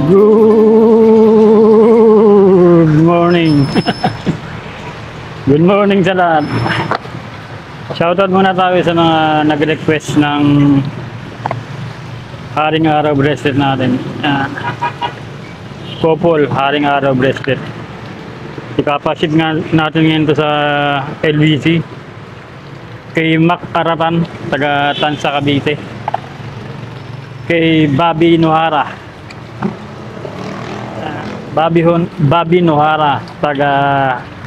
Good morning. Good morning sa lahat. Shoutout muna tayo sa mga nag-request ng Haring Araw bracelet natin. Couple Haring Araw bracelet. Ipapaship nga natin ngayon to sa LBC. Kay Mac Aratan, taga Tansa, Cavite. Kay Bobby Nohara. Bobby Nohara, taga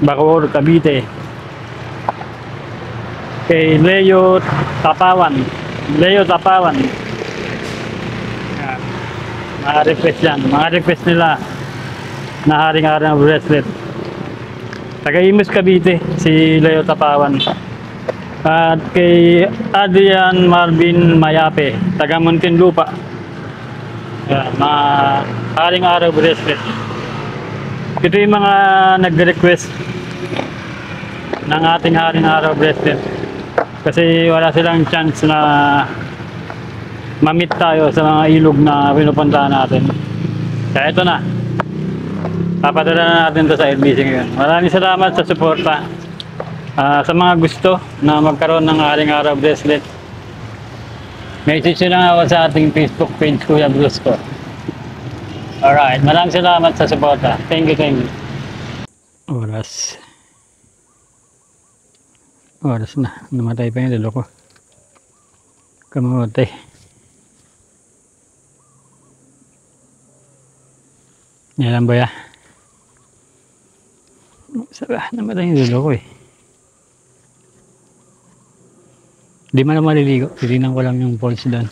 Bacoor, Cavite. Kay Leo Tapawan. Yan. Mga request yan. Mga request nila na Haring Araw bracelet. Taga Imus, Cavite, si Leo Tapawan. At kay Adrian Marvin Mayape, taga Muntinlupa. Yan, mga Haring Araw bracelet. Ito yung mga nag-request ng ating Haring Araw bracelet. Kasi wala silang chance na ma-meet tayo sa mga ilog na pinupuntahan natin. Kaya ito na. Papadala na natin ito sa LBC ngayon. Maraming salamat sa suporta. Sa mga gusto na magkaroon ng Haring Araw bracelet, message nyo lang ako sa ating Facebook page, Kuya Brusco. Alright, maraming salamat sa suporta. Thank you. Oras na. Namatay pa yung lolo ko. Kamatay. Yan lang ba ya? Namatay yung lolo ko eh. Di man na maliligo. Titinan ko lang yung pulse doon.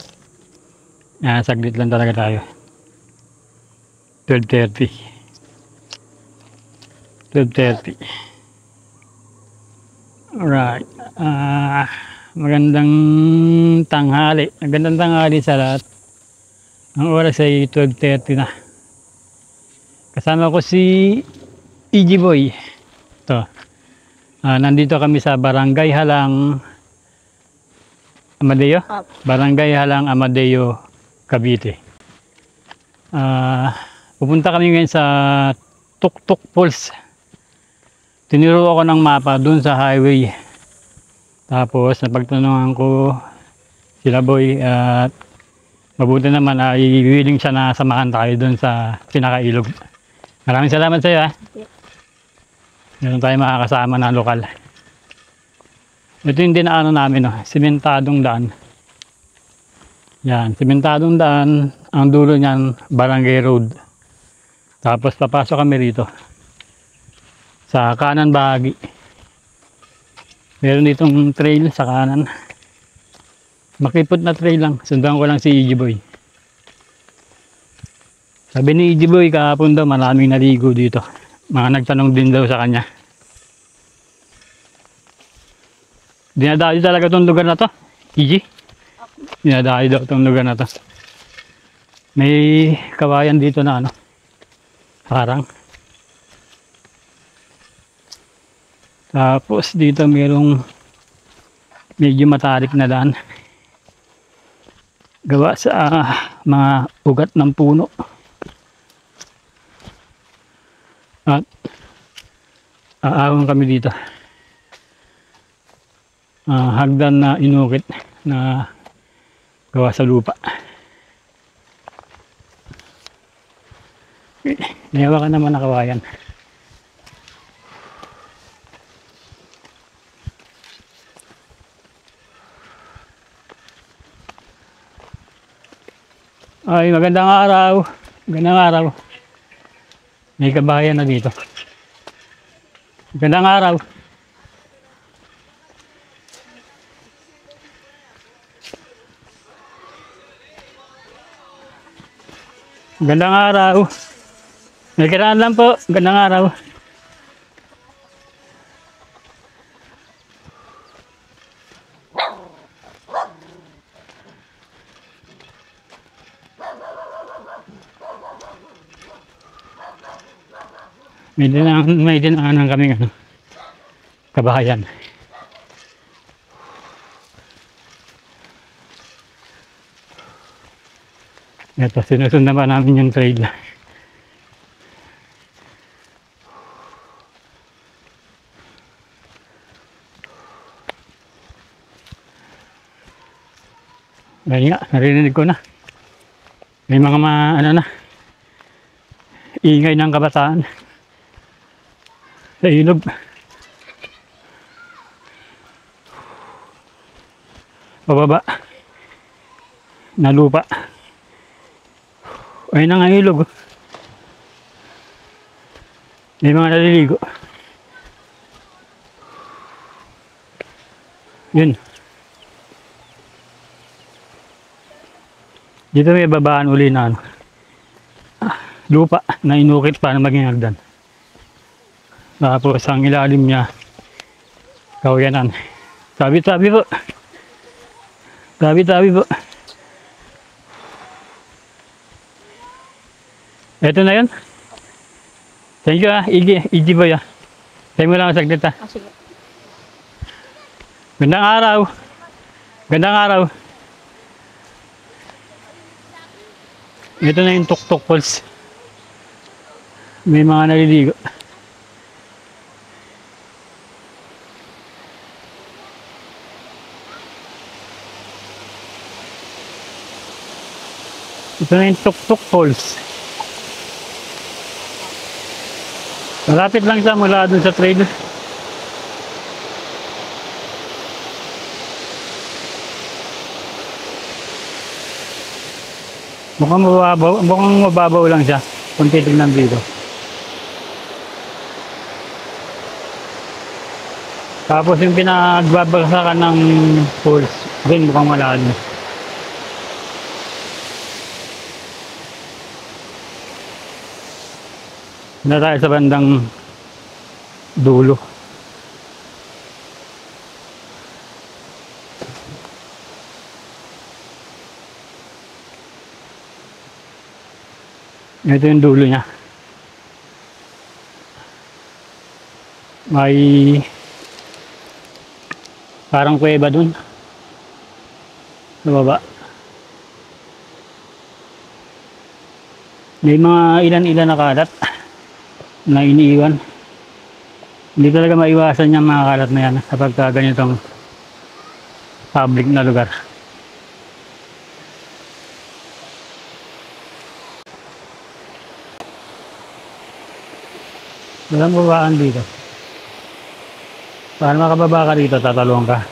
Saglit lang talaga tayo. 12:30. Alright. Magandang tanghali. Magandang tanghali sa lahat. Ang oras ay 12:30 na. Kasama ko si EG Boy. Ito. Nandito kami sa Barangay Halang Amadeo? Barangay Halang Amadeo, Cavite. Pupunta kami ngayon sa Tuktuk Falls. Tinuro ako ng mapa dun sa highway. Tapos napagtanungan ko sila Boy at mabuti naman ay willing siya na samahan tayo dun sa pinakailog. Maraming salamat sa iyo ha. Meron tayo makakasama na lokal. Ito yung dinaanan namin, simentadong daan. Yan, simentadong daan. Ang dulo niyan, Barangay Road. Tapos papasok kami rito. Sa kanan bahagi. Meron ditong trail sa kanan. Makipot na trail lang. Sundan ko lang si EG Boy. Sabi ni EG Boy kahapon daw maraming naligo dito. Mga nagtanong din daw sa kanya. Dinadayo talaga itong lugar na to, EG? Dinadayo daw itong lugar na to. May kawayan dito na harang. Tapos dito mayroong medyo matarik na daan. Gawa sa mga ugat ng puno. At aahon kami dito. Hagdan na inukit na gawa sa lupa. Niyawa ka naman na kawayan. Ay, magandang araw. Magandang araw. May kabayan na dito. Magandang araw. Magandang araw. May kiraan lang po. Magandang araw. May dinaanan kami kabahayan. Ito, sinusundan pa namin yung trail. Dahil nga, narinig ko na. May mga ano na, ingay ng kabataan sa ilog. Pababa na lupa. Ayun na nga ilog. May mga naliligo. Yun. Dito may babaan uli na ano, lupa na inukit para maging hagdan. Tapos ang ilalim niya, kawayanan. Tabi-tabi po. Tabi-tabi po. Ito na yun. Thank you Igi Boy ah. Tayo mo lang ang saglit ah. Sige. Gandang araw. Gandang araw. Ito na yung Tuktok Falls. May mga naliligo. Ito na yung Tuktok Falls. Malapit lang siya mula dun sa trail. Mukhang mababaw lang siya kung titignan dito. Tapos yung pinagbabagsakan ng falls, din mukhang malalim. Na tayo sa bandang dulo. Ito yung dulo niya. May parang kuweba dun sa baba. May mga ilan-ilan na kalat na iniiwan. Hindi talaga maiwasan yung mga kalat na yan kapag ganitong public na lugar. Walang babaan dito. Para makababa ka dito, tatalong ka.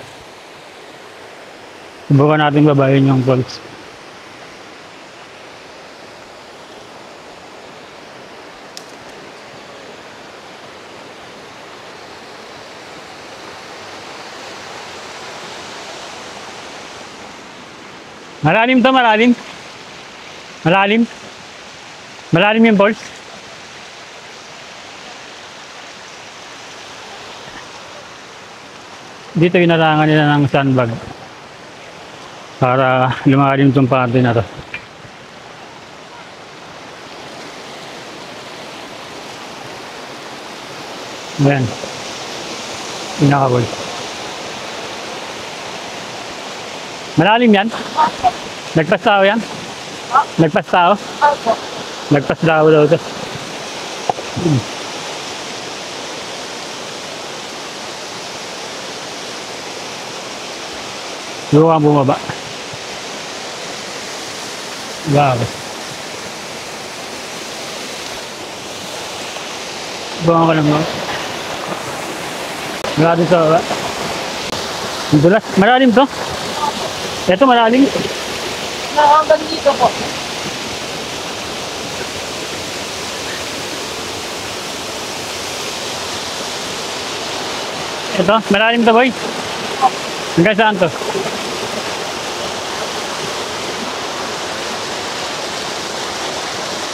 Subukan natin babayin yung falls. Malalim to, malalim. Malalim. Malalim yung falls. Dito inarangan nila ng sandbag para lumalim itong parte na to. Ayan. Pinakabol. Malalim yan? Nagpas tao yan? Nagpas tao? Nagpas tao daw ito. Luwa ang bumaba. Wow. Buwangan ka lang mo. Malalim sa baba. Dulas. Malalim to. Ito malalim. Nakakabang dito po. Ito, malalim to boy. Hanggang saan to?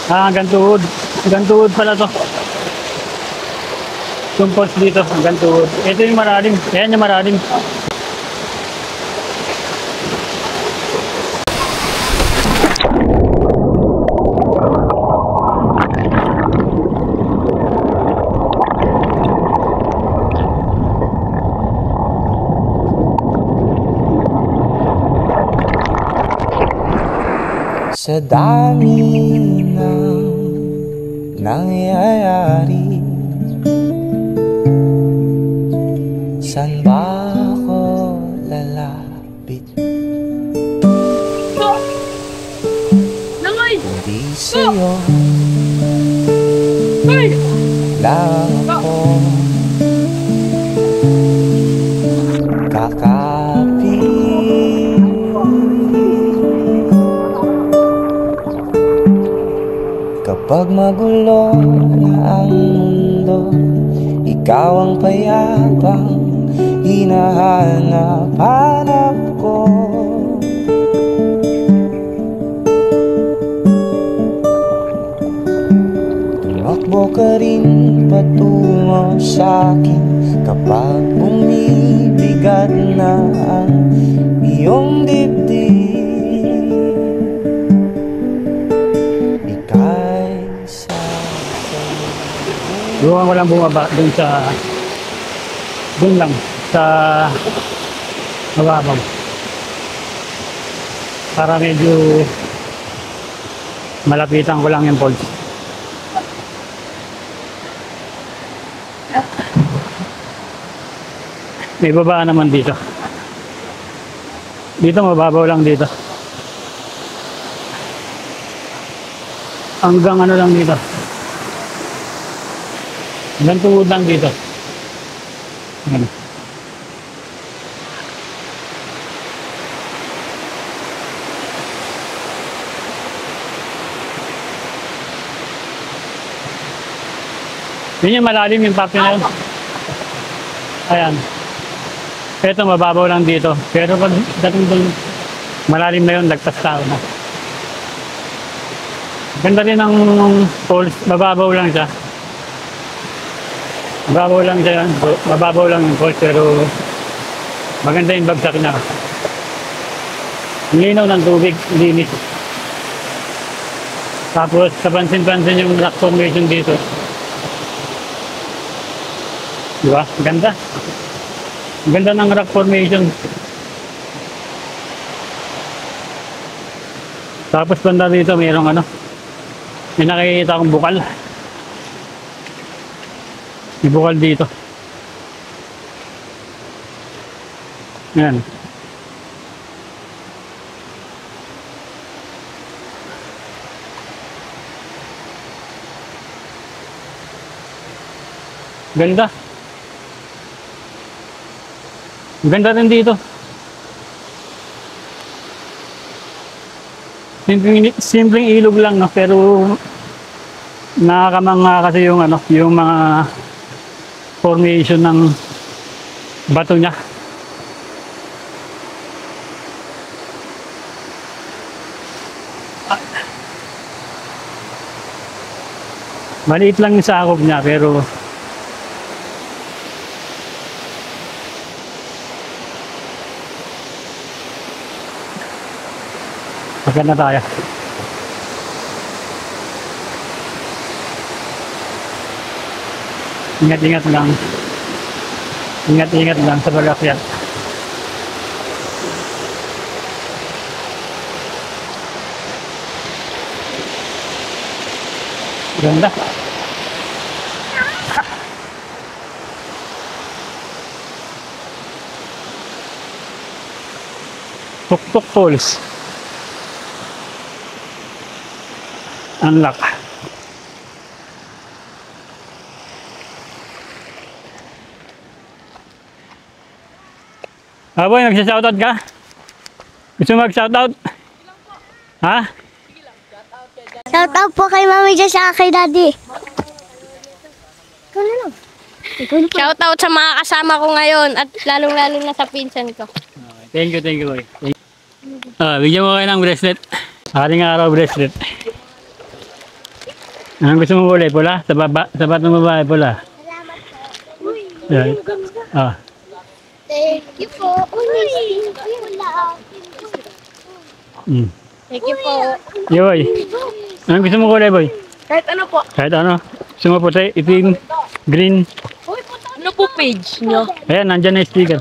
Hanggang tuhod. Hanggang tuhod pala to. Tumpos dito, hanggang tuhod. Ito yung malalim. Ayan yung malalim. Sa dami ng nangyayari, saan ba ako lalapit? Di sa'yo lang ako kakapit. Kapag magulo na ang mundo, ikaw ang payapang hinahanap-hanap ko. Tumakbo ka rin patungo sa'kin kapag bumibigat na ang iyong dibdib. Ika'y Doon ko lang bumaba, doon lang, sa mababaw. Para medyo malapitan ko lang yung falls. May babaan naman dito. Dito mababaw lang dito. Hanggang ano lang dito. Hanggang tuhod lang dito. Ano. Yun yung malalim yung parte na yun. Ayan. Ito mababaw lang dito. Pero pag dating doon, malalim na yun, lagpas tao na. Ganda rin ng falls, mababaw lang siya. Mababaw lang siya yan. Mababaw lang yung falls, pero maganda yung bagsak niya. Ang linaw ng tubig, linis. Tapos kapansin-pansin yung rock formation dito. Diba? Ganda. Ganda ng rock formation. Tapos banda dito mayroong ano, may nakikita akong bukal. May bukal dito. Yan. Ganda. Ganda rin dito. Simpleng ilog lang, no? Pero nakakamangha kasi yung ano, yung mga formation ng bato niya. Maliit lang yung sakop niya, pero maganda tayo. Ingat-ingat lang. Ingat-ingat lang sa pag-akyat. Ganda. Tuktok Falls. Unlock. Boy, magsa-shoutout ka? Gusto mo mag-shoutout? Ha? Shoutout po kay Mami Jess sa kay Daddy. Ikaw na lang. Shoutout sa mga kasama ko ngayon at lalong-lalo na sa pinsan ko. Thank you, boy. Bigyan mo kayo ng bracelet. Aring araw bracelet. Anong gusto mo ulit? Pula? Sabat ng babae, pula. Salamat po. Yan. Thank you po. Thank you po. Yoy. Anong gusto mo kulay, boy? Kahit ano po. Kahit ano. Gusto mo puti, itim, green. Ano po page nyo? Ayan, nandyan na yung sticker.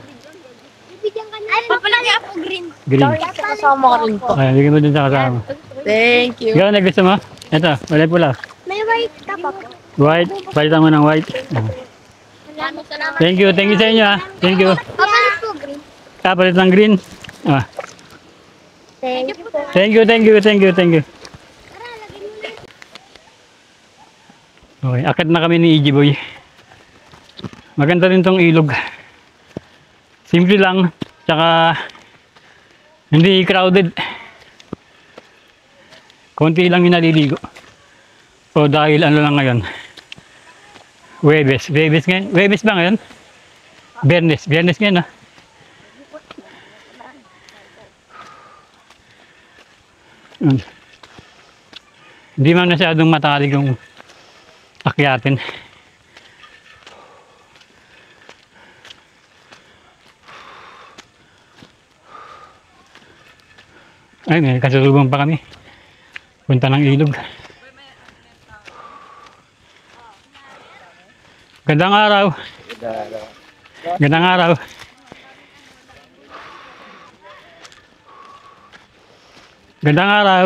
Ay, papalagay ako green. Green. Kasama ka rin po. Ayan, bigyan mo din sa kasama. Thank you. Ikaw na gusto mo? Ito, walay pula. May white ka pa po. White, palitan mo ng white. Salamat. Thank you sa inyo ha. Thank you. Papalit po green. Kapalit ng green. Thank you po. Thank you. Okay, akit na kami ni EG Boy. Maganda rin tong ilog. Simple lang, tsaka hindi crowded. Konti lang yung naliligo. So dahil ano lang ngayon, Huwebes ngayon. Huwebes ba ngayon? Biyernes ngayon ah. Hindi man masyadong matalig yung akyatin. Ay, may kasalubong pa kami. Punta ng ilog. Gandang araw. Gandang araw. Gandang araw.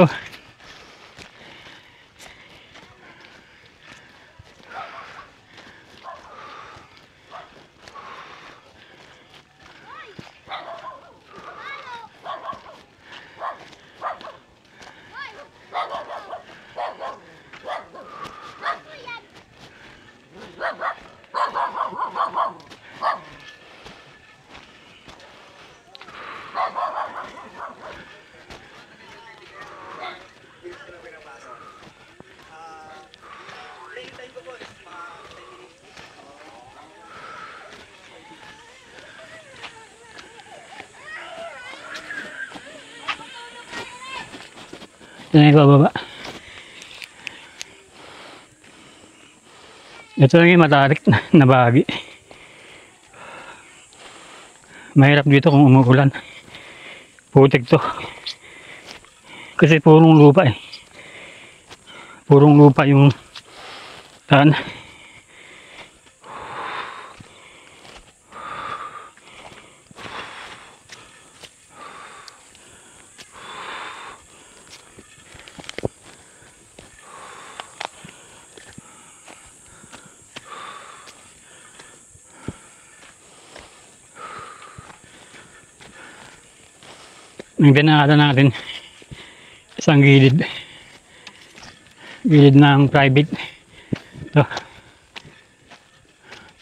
Yan ay bababa. Ito lang yung matarik na bahagi. Mahirap dito kung umuulan. Putik to. Kasi purong lupa eh. Purong lupa yung daan. Ang dinaanan natin isang gilid ng private ito,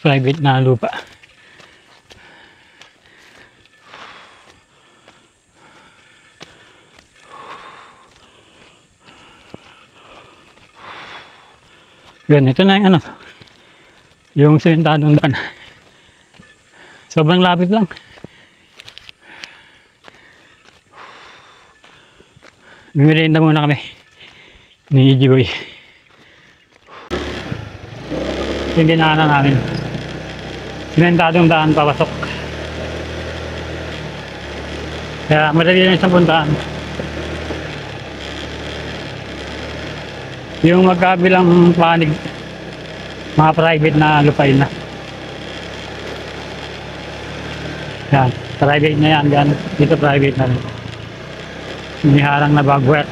private na lupa. Yan, ito na yung ano, yung simentadong daan. Sobrang lapit lang. Merienda muna kami ni EG Boy. Yung dinaanan namin, simentadong daan papasok. Kaya madali lang isang puntaan. Yung magkabilang panig, mga private na lupain na. Yan, private na yan. Yan, dito private na rin. Iniharang na bagwet.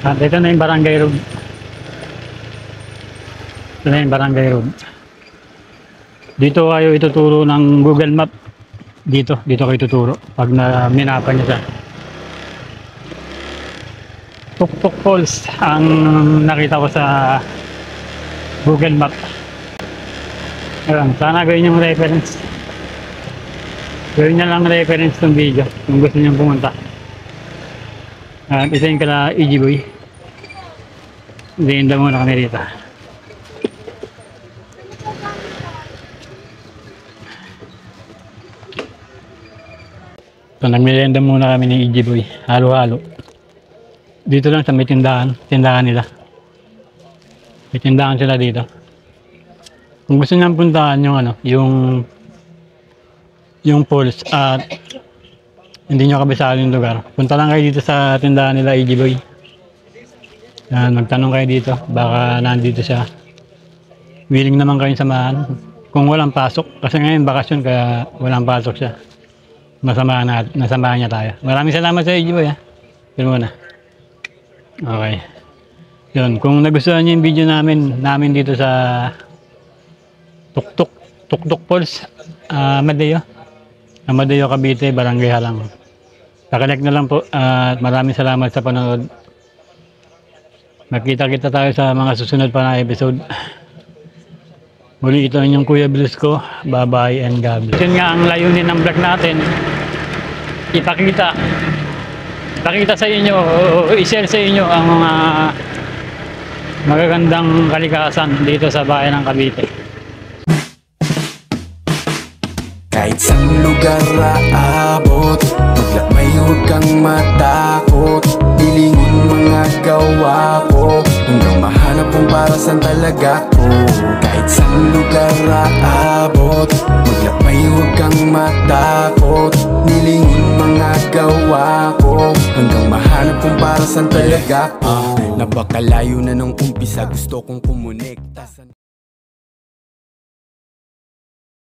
At ito na yung barangay road. Ito na yung barangay road. Dito kayo ituturo ng Google Map. Dito kayo ituturo pag minapa niya siya. Tuktok Falls ang nakita ko sa Google Map. Ayan, sana gawin yung reference. Gawin niya lang reference ng video kung gusto niyong pumunta. At isa yung kala EG Boy. Hindi muna kami rito. So nagmerienda muna kami ni EG Boy. Halo-halo. Dito lang sa may tindahan nila. May tindahan sila dito. Kung gusto niyang puntahan yung ano, yung falls at hindi nyo kabisado yung lugar, punta lang kayo dito sa tindahan nila EG Boy. Yan, magtanong kayo dito, baka nandito siya. Willing naman kayong samahan. Kung walang pasok, kasi ngayon bakasyon kaya walang pasok siya. Nasamahan niya tayo. Maraming salamat sa EG Boy ha. Yun muna. Okay. Yun, kung nagustuhan niyo yung video namin dito sa Tuktok Tuktok Falls, Amadeo. Amadeo, Cavite, Barangay Halang. Pakilik na lang po at maraming salamat sa panonood. Magkita-kita tayo sa mga susunod pa na episode. Muli ito ang inyong Kuya Blusco. Bye-bye and God bless. Yun nga ang layunin ng vlog natin. Ipakita sa inyo, i-share sa inyo ang mga magagandang kalikasan dito sa bayan ng Cavite. Kahit saan lugar aabot, maglakbay huwag kang matakot. Ilingin mga gawa ko, hanggang mahanap kung para saan talaga ko. Kahit saan lugar aabot, maglakbay huwag kang matakot. Nilingin mga gawa ko, hanggang mahanap kung para saan talaga ko. Napakalayo na nung umpisa, gusto kong kumonekta sa